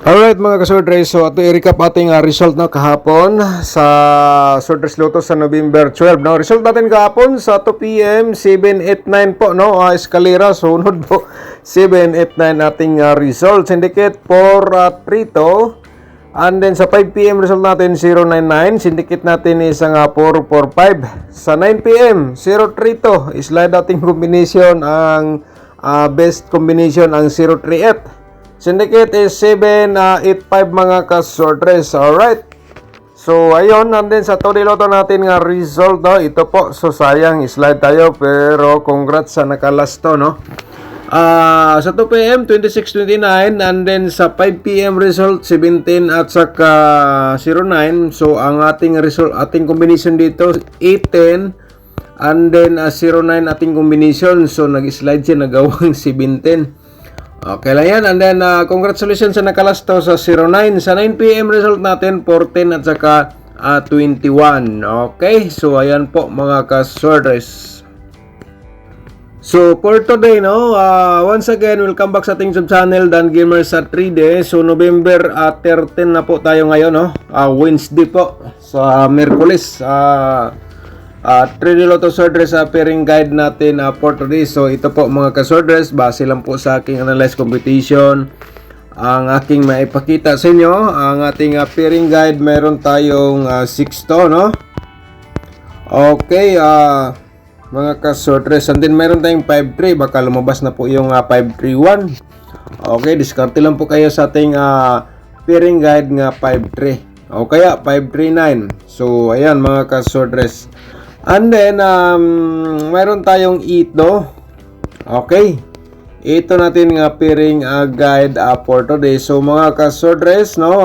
Alright mga ka-sword race, so ito i-recap ating result no, kahapon sa Sword Race Lotto sa November 12 no. Result natin kahapon sa 2 PM 789 po no, eskalera sunod po 789 ating result. Syndicate for 32 and then sa 5 PM result natin 099, syndicate natin is ang 445. Sa 9 PM 032, slide ating combination ang best combination ang 038. Syndicate is 785 mga ka-sortress. Alright. So, ayun. And then sa Tony Lotto natin nga result, no? Ito po. So, sayang. Slide tayo. Pero, congrats sa nakalasto, no? Sa 2 PM, 2629. And then sa 5 PM result, 17 at saka 09. So, ang ating result, ating combination dito, 810. And then 09 ating combination. So, nag-slide siya. Nagawang 17. Okay lang yan. And then, congratulations sa nakalasto sa 09. Sa 9 PM result natin, 14 at saka 21. Okay? So, ayan po mga ka-sortress. So, for today, no, once again, welcome back sa ating sub-channel, Dan Gamer sa 3D. So, November 13 na po tayo ngayon, no? Wednesday po. Sa Merkulis. 3D Lotto Sword Race pairing guide natin for today. So ito po mga ka-sword race, base lang po sa aking analyze competition ang aking maipakita sa inyo. Ang ating pairing guide, meron tayong 6 to, no? Okay, mga ka-sword race, and then meron tayong 5-3, baka lumabas na po yung 5-3-1. Okay, diskarte lang po kayo sa ating pairing guide nga 5-3 o kaya 5-3-9. So ayan mga ka-sword race. And then, mayroon tayong ito. Okay. Ito natin nga pairing guide for today. So, mga ka-sword race, no?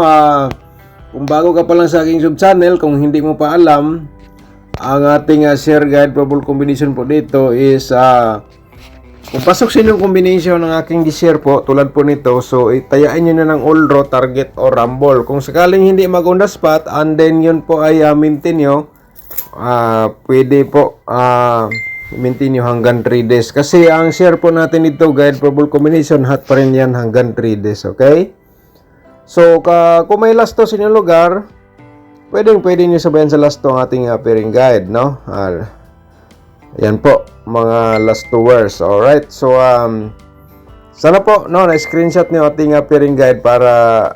Kung bago ka pa lang sa aking sub-channel, kung hindi mo pa alam, ang ating share guide probable combination po dito is, kung pasok sa inyong combination ng aking share po, tulad po nito, so, itayaan nyo na ng all draw, target, or rumble. Kung sakaling hindi mag-on the spot, and then yun po ay maintain nyo, pwede po maintain nyo hanggang 3 days kasi ang share po natin ito guide probable combination hot pa rin yan hanggang 3 days. Okay, so kung may last to sa inyong lugar, pwede nyo sabayan sa last to ang ating pairing guide, no? Yan po mga last two words. Alright, so sana po no, na-screenshot nyo ating pairing guide para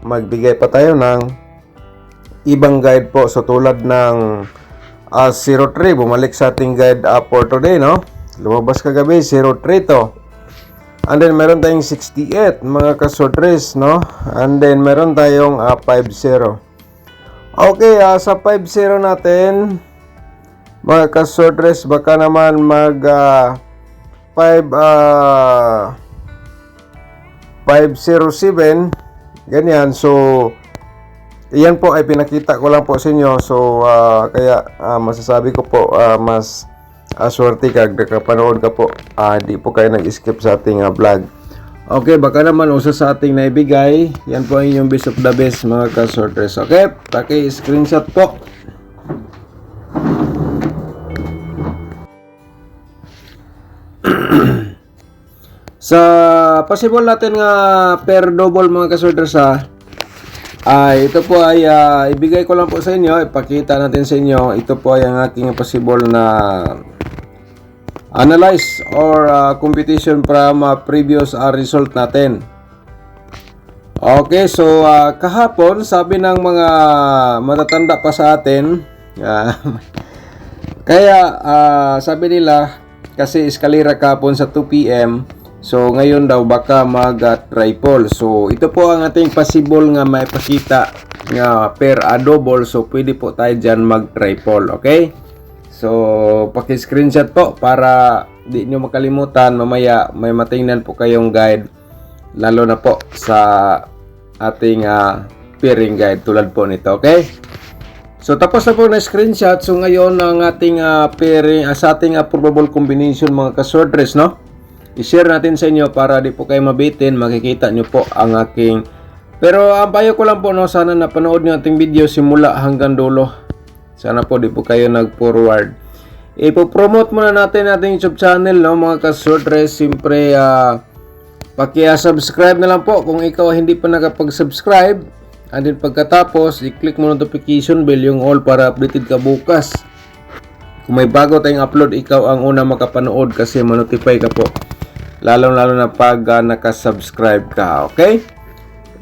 magbigay pa tayo ng ibang guide po. So tulad ng 03, bumalik sa ating guide for today, no? Lumabas kagabi 03 to. And then meron tayong 68 mga ka-sortress, no? And then meron tayong 50. Okay, sa 50 natin mga ka-sortress, baka naman mag 507 ganyan. So iyan po ay pinakita ko lang po sa inyo. So, kaya masasabi ko po, mas swerte ka, nakapanood ka po. Di po kayo nag-skip sa ating vlog. Okay, baka naman usa sa ating naibigay. Yan po ay yung best of the best mga ka-sortress. Okay, paki-screenshot po. Sa possible natin nga per double mga ka-sortress ito po ay ibigay ko lang po sa inyo, ipakita natin sa inyo. Ito po ay ang aking possible na analyze or competition from previous result natin. Okay, so kahapon sabi ng mga matatanda pa sa atin, kaya sabi nila kasi eskalera kahapon sa 2 PM. So, ngayon daw baka mag-triple. So, ito po ang ating possible nga maipakita nga per double. So, pwede po tayo dyan mag-triple. Okay? So, paki-screenshot po para di nyo makalimutan. Mamaya may matingnan po kayong guide. Lalo na po sa ating pairing guide tulad po nito. Okay? So, tapos na po na screenshot. So, ngayon ang ating pairing, sa ating probable combination mga ka-sortress, no? I-share natin sa inyo para di po kayo mabitin. Makikita nyo po ang aking. Pero ang payo ko lang po, no, sana napanood nyo ating video simula hanggang dulo. Sana po di po kayo nag-forward. Ipo-promote muna natin ating YouTube channel, no, mga ka-sortress. Siyempre Paki-subscribe na lang po kung ikaw hindi pa nakapag-subscribe. And then pagkatapos, i-click mo notification bell yung all para updated ka bukas. Kung may bago tayong upload, ikaw ang una makapanood kasi ma-notify ka po. Lalo-lalo na pag nakasubscribe ka, okay?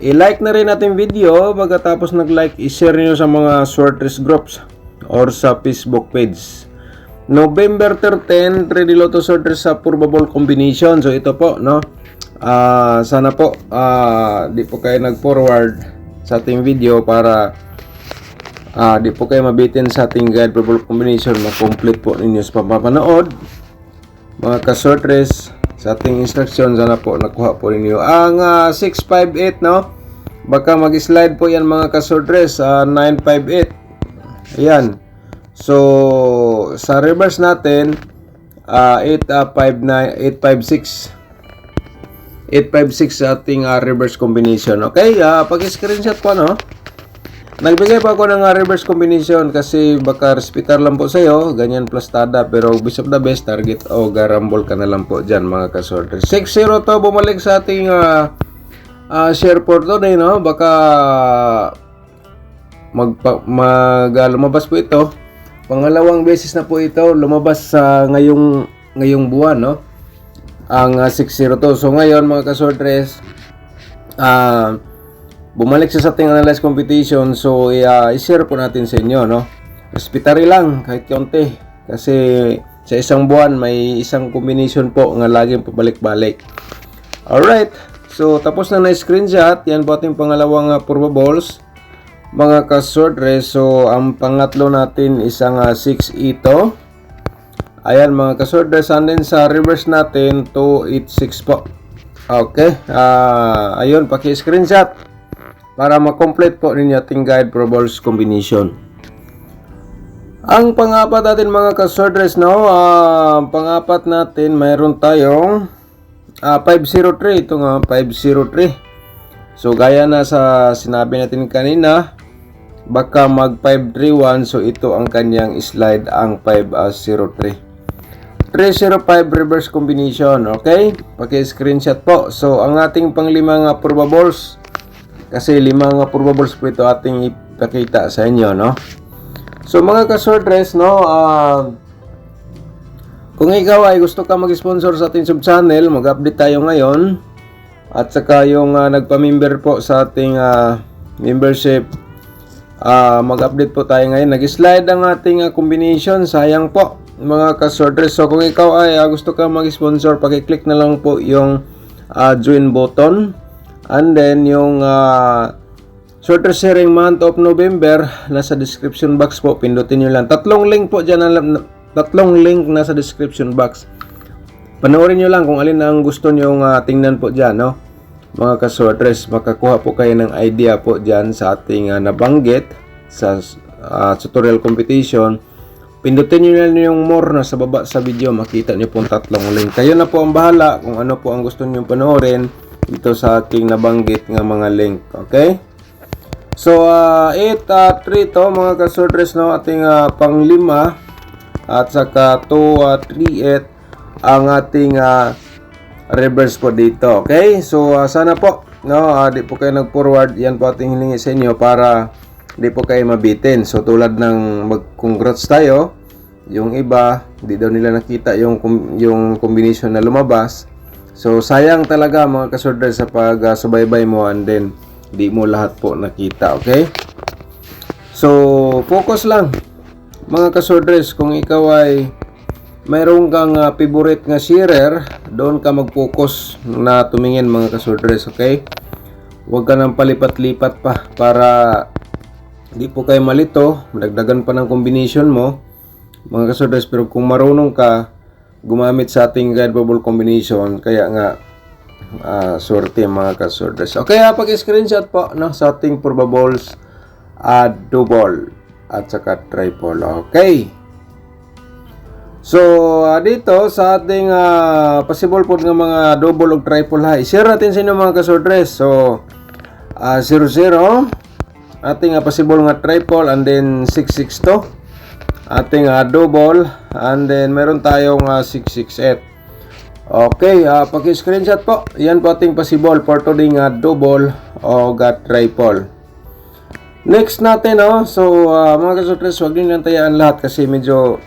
I-like na rin natin video. Pagkatapos nag-like, i-share nyo sa mga sorters groups or sa Facebook page. November 13, 3D Lotto sorters sa probable combination. So ito po, no? Sana po di po kayo nag-forward sa ating video para di po kayo mabitin sa ating guide probable combination. Ma-complete po ninyo sa papapanood mga ka-sortress sa ating instruction. Sana po nakuha po ninyo ang 658, no? Baka mag-slide po yan mga ka-sortress 958. Ayan. So sa reverse natin 856 sa ating reverse combination. Okay, pag-screenshot po, no? Nagbigay pa ako ng reverse combination kasi baka respitar lang po sa'yo, ganyan plastada, pero best of the best, target o garambol ka na lang po dyan mga kasorters. 6-0 to, bumalik sa ating share for today, no? Baka lumabas po ito. Pangalawang beses na po ito lumabas sa ngayong buwan, no? Ang 6-0 to. So ngayon mga kasortres, bumalik sa ating analyze competition. So i-share po natin sa inyo, no? Respetary lang kahit konti kasi sa isang buwan may isang combination po nga laging pabalik-balik. Alright, so tapos na screenshot. Yan po ating pangalawang probables mga kasortres. So ang pangatlo natin isang 6 ito. Ayan mga kasorters, and then sa reverse natin 286 po. Okay, ayun, paki-screenshot para ma-complete po ninyo ating guide probables combination. Ang pangapat natin mga kasorters, no? Pangapat natin mayroon tayong 503. Ito nga 503. So gaya na sa sinabi natin kanina, baka mag 531. So ito ang kanyang slide, ang 503. 305 reverse combination. Okay, paki-screenshot po. So ang ating panglimang probables, kasi limang probables po ito ating ipakita sa inyo, no? So mga kasortres, no, kung ikaw ay gusto ka mag-sponsor sa ating sub-channel, mag-update tayo ngayon. At saka yung nagpa-member po sa ating membership, mag-update po tayo ngayon. Nag-slide ang ating combination. Sayang po mga kasortres. So kung ikaw ay gusto ka mag-sponsor, paki-click na lang po yung join button. And then yung sorter sharing month of November nasa description box po, pindutin nyo lang. Tatlong link po dyan, tatlong link nasa description box. Panoorin nyo lang kung alin ang gusto nyo tingnan po dyan, no? Mga kasortres, makakuha po kayo ng idea po dyan sa ating nabanggit sa tutorial competition. Pindutin nyo na yung more na sa baba sa video, makita nyo pong tatlong link. Kayo na po ang bahala kung ano po ang gusto nyo panoorin dito sa ating nabanggit nga mga link. Okay? So, 8-3 to mga kasortres, no? Ating panglima. At saka 2-3-8 ang ating reverse po dito. Okay? So, sana po, no? Di po kayo nag-forward. Yan po ating hiningi sa inyo para di po kayo mabitin. So tulad ng mag-congrats tayo, yung iba di daw nila nakita yung combination na lumabas. So sayang talaga mga kasortres sa pag-subaybay mo and then di mo lahat po nakita. Okay, so focus lang mga kasortres. Kung ikaw ay mayroon kang favorite nga sharer, doon ka mag-focus na tumingin mga kasortres. Okay, huwag ka nang palipat-lipat pa para hindi po kayo malito, madagdagan pa ng combination mo mga kasortres. Pero kung marunong ka gumamit sa ating guide probable combination, kaya nga sorte mga kasortres. Okay, pag-screenshot po, no, sa ating probables double at saka triple. Okay, so dito sa ating possible po ng mga double o triple high, share natin sa inyo mga kasortres. So 0-0 ating possible nga triple, and then 662 ating double, and then meron tayong 668. Okay, paki-screenshot po. Yan po ating possible for today nga double o triple. Next natin, so mga kasortres, huwag nyo lang tayaan lahat kasi medyo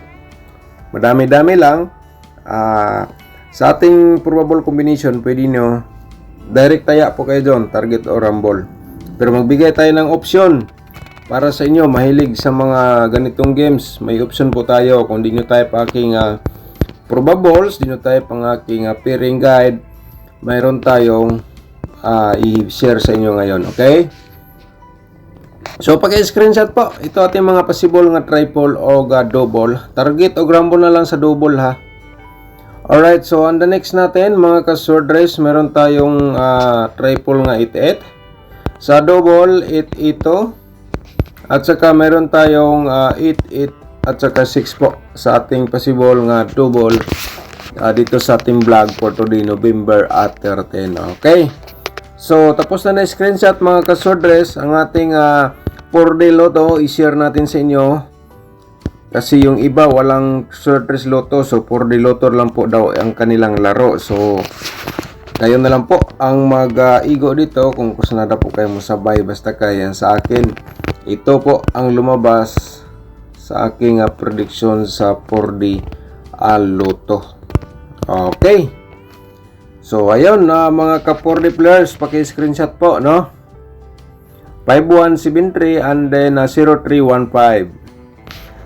madami-dami lang. Sa ating probable combination, pwede nyo direct taya po kayo doon, target o rumble. Pero magbigay tayo ng option para sa inyo, mahilig sa mga ganitong games. May option po tayo kung di nyo tayo pa aking probables, di nyo tayo pang aking pairing guide. Mayroon tayong i-share sa inyo ngayon, okay? So, paki-screenshot po. Ito ating mga possible nga triple o double. Target o rumble na lang sa double, ha. Alright, so on the next natin, mga ka-sword race, meron tayong triple nga 8-8. Sa double, 8-8. At saka meron tayong 8-8 at saka 6 po sa ating possible nga double dito sa ating vlog for today, November 13. Okay? So, tapos na screenshot mga ka-sword race, ang ating 4-day loto, i-share natin sa inyo. Kasi yung iba, walang sword race loto. So, 4-day loto lang po daw ang kanilang laro. So, kayo na lang po ang mag-igo dito kung kusanada po kayo masabay. Basta kaya sa akin. Ito po ang lumabas sa aking prediction sa 4D loto. Okay. So, ayun mga ka-4D players, paki-screenshot po, no? 5173 and then 0315.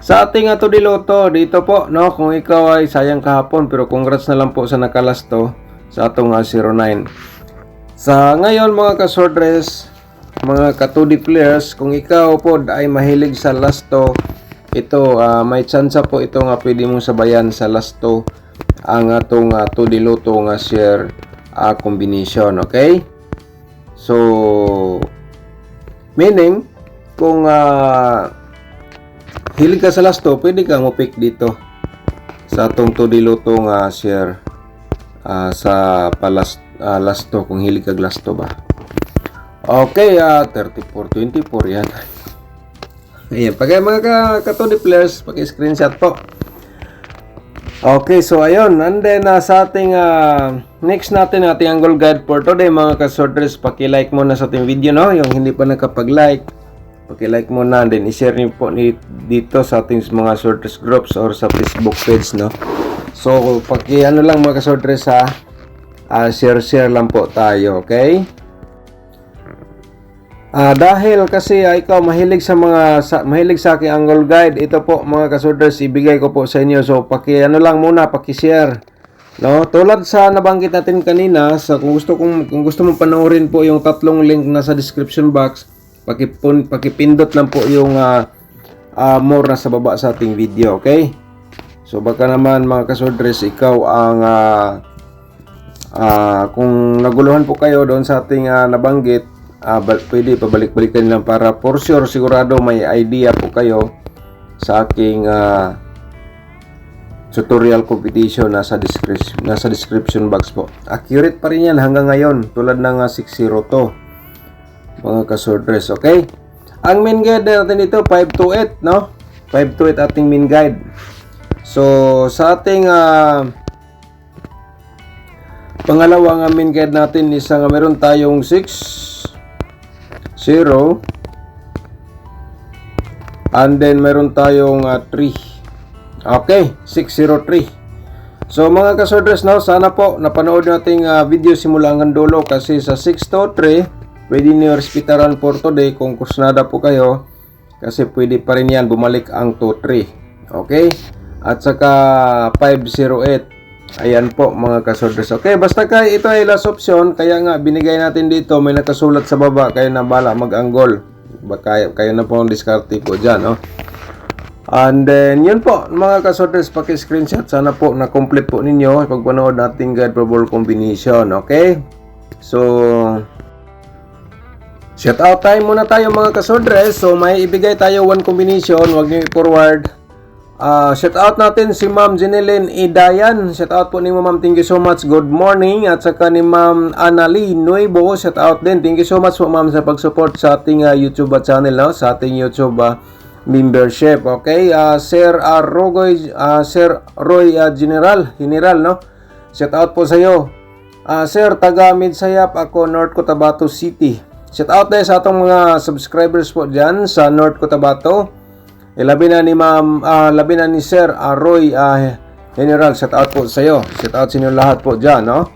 Sa ating 2D loto, dito po, no? Kung ikaw ay sayang kahapon, pero congrats na lang po sa nakalasto sa atong 09. Sa ngayon mga ka-sword race, mga ka-2D players, kung ikaw po ay mahilig sa lasto, ito, may chance po ito nga pwede mong sabayan sa lasto ang atong 2D loto nga share combination, okay? So, meaning, kung hilig ka sa lasto, pwede kang mo-pick dito sa atong 2D loto nga share sa lasto, kung hilig ka lasto ba. Okay, 34-24 yan. Ayan, pag mga ka-2D players, pag-screenshot po. Okay, so ayun, and then sa ating next natin, ating angle guide for today mga ka-sworders, paki-like muna sa ating video, no? Yung hindi pa nakapag-like, paki-like muna, and then i-share niyo po dito sa ating mga sworders groups or sa Facebook page, no? So, paki-ano lang mga ka-sworders, share lang po tayo, okay? Dahil kasi ikaw mahilig sa aking angle guide, ito po mga ka-sworders, ibigay ko po sa inyo. So paki-ano lang muna, paki-share. No? Tulad sa nabanggit natin kanina, kung gusto mong panoorin po yung tatlong link na sa description box, pakipindot lang po yung more na sa baba sa ating video, okay? So baka naman mga ka-sworders, ikaw ang kung naguluhan po kayo doon sa ating nabanggit, pwede pabalik-balikan lang para for sure, sigurado may idea po kayo sa aking tutorial competition nasa description box po. Accurate pa rin yan hanggang ngayon, tulad ng 602 mga ka-sworders, okay? Ang main guide natin dito 528, no? 528 ating main guide. So sa ating pangalawang main guide natin, meron tayong 6 0 and then meron tayong 3. Okay, 603. So mga ka-sworders, no, sana po napanood nating video simula hanggang dulo, kasi sa 623 pwede niyo respetaran for today kung kusnada po kayo, kasi pwede pa rin yan bumalik ang 23. Okay, at saka 508. Ayan po mga ka-sworders. Okay, basta kaya ito ay last option, kaya nga binigay natin dito, may nakasulat sa baba, kayo na bala mag-anggol. Kayo na po ang diskarte po dyan, no? And then, yun po mga ka-sworders, paki-screenshot. Sana po na-complete po ninyo pagpanood nating guide for ball combination, okay? So, shout out time muna tayo mga ka-sworders. So, may ibigay tayo one combination, wag niyo i-forward. Shout out natin si Ma'am Jeneline Idayan. Shout out po ni Ma'am, thank you so much, good morning. At saka ni Ma'am Anali Nuevo, shout out din, thank you so much po Ma'am sa pag-support sa ating YouTube channel, no? Sa ating YouTube membership, okay? Sir Roy General, no? Shout out po sa iyo. Sir, taga Midsayap ako, North Cotabato City. Shout out tayo sa atong mga subscribers po dyan sa North Cotabato. Labi na ni Sir Roy General, shout out po sa iyo. Shout out sa inyo lahat po dyan, no?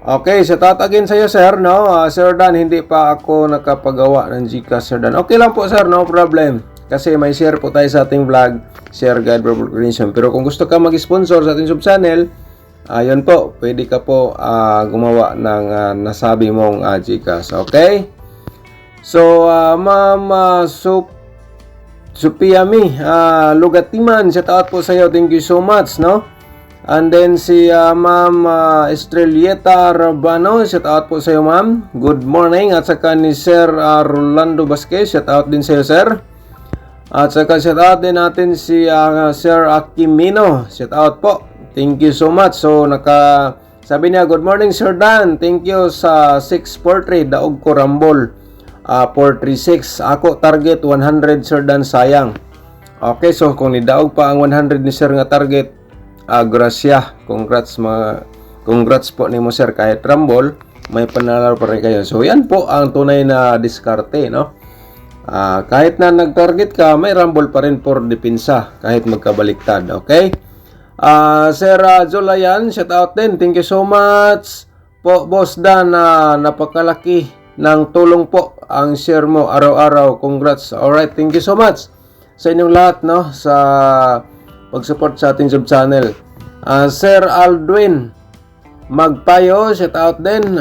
Okay, shout out again sa iyo, sir, no? Sir Dan, hindi pa ako nakapagawa ng Gcash, Sir Dan. Okay lang po, sir, no problem. Kasi may share po tayo sa ating vlog, Share Guide for Creation. Pero kung gusto ka mag-sponsor sa ating sub-channel, yun po, pwede ka po gumawa ng nasabi mong Gcash. Okay? So, Ma'am Supiami Lugatiman, shout out po sa iyo. Thank you so much, no? And then si Ma'am Estrelieta Rabano, shout out po sa iyo, ma'am. Good morning. At saka ni Sir Rolando Vasquez, shout out din sa iyo, sir. At saka shout out din natin si Sir Akimino, shout out po. Thank you so much. So sabi niya, good morning Sir Dan. Thank you sa 643 daog ko Rambol. 436. Ako target 100 Sir Dan, sayang. Okay, so kung nidaog pa ang 100 ni Sir nga target, grasya. Congrats po nimo Sir, kahit Rambol, may panalo pa rin kayo. So yan po ang tunay na diskarte, no? Kahit na nag-target ka, may Rambol pa rin for depensa kahit magkabaliktad. Okay? Sir Jolayan, shout out din. Thank you so much po, Boss Dan. Napakalaki ng tulong po ang share mo araw-araw. Congrats. Alright, thank you so much sa inyong lahat, no, sa pag-support sa ating sub-channel. Sir Aldwin Magpayo, shout out din.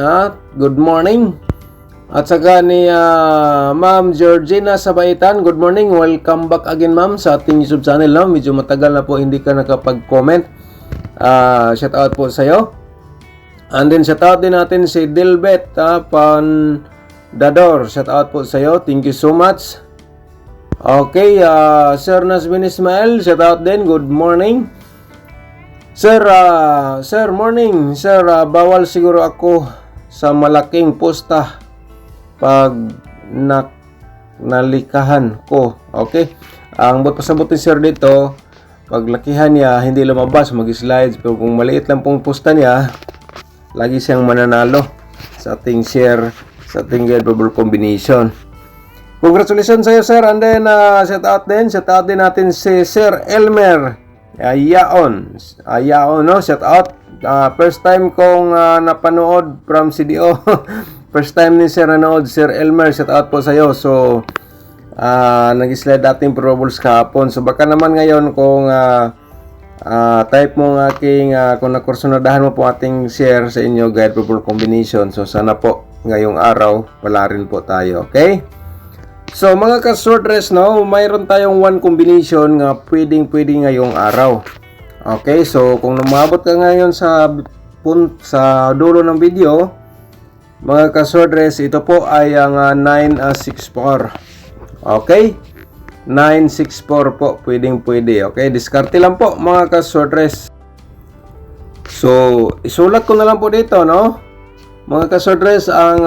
Good morning. At saka ni Ma'am Georgina Sabaitan, good morning. Welcome back again, ma'am, sa ating YouTube channel, no? Medyo matagal na po hindi ka nakapag-comment. Shout out po sa iyo. And then shout out din natin si Dilbet Pandador. Shout out po sa iyo. Thank you so much. Okay, Sir Nasbin Ismail, shout out din. Good morning. Sir, morning. Sir, bawal siguro ako sa malaking posta pag nalikahan ko. Okay? Ang pasabot ni Sir dito, pag lakihan niya, hindi lumabas, mag-slides. Pero kung maliit lang pong posta niya, lagi siyang mananalo sa ating share, sa ating Guide Combination. Congratulations sa iyo, Sir. And then, shout out din natin si Sir Elmer Ayaon, no? Shout out. First time kong napanood from CDO. First time ni Sir nanood, Sir Elmer, shout out po sa iyo. So, nag-slide ating Pro Bowls kahapon. So, baka naman ngayon kung type mo ng aking, kung nakursunadahan mo po ating share sa inyo, Guide Pro Bowl Combination. So, sana po ngayong araw, wala rin po tayo. Okay? So, mga ka-short rest, no, mayroon tayong one combination nga pwedeng ngayong araw. Okay? So, kung lumabot ka ngayon sa dulo ng video, mga ka-short rest, ito po ay ang 964. Okay? 964 po, pwede. Okay? Diskarte lang po, mga ka-short rest. So, isulat ko na lang po dito, no? Mga ka-short rest, ang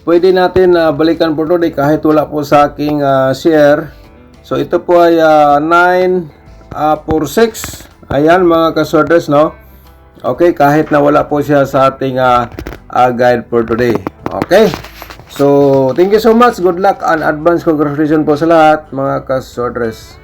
pwede natin balikan po today kahit wala po sa aking share. So, ito po ay 946. Ayan, mga ka-short rest, no? Okay, kahit na wala po siya sa ating guide for today. Okay? So, thank you so much. Good luck and advance congratulations po sa lahat, mga ka-short rest.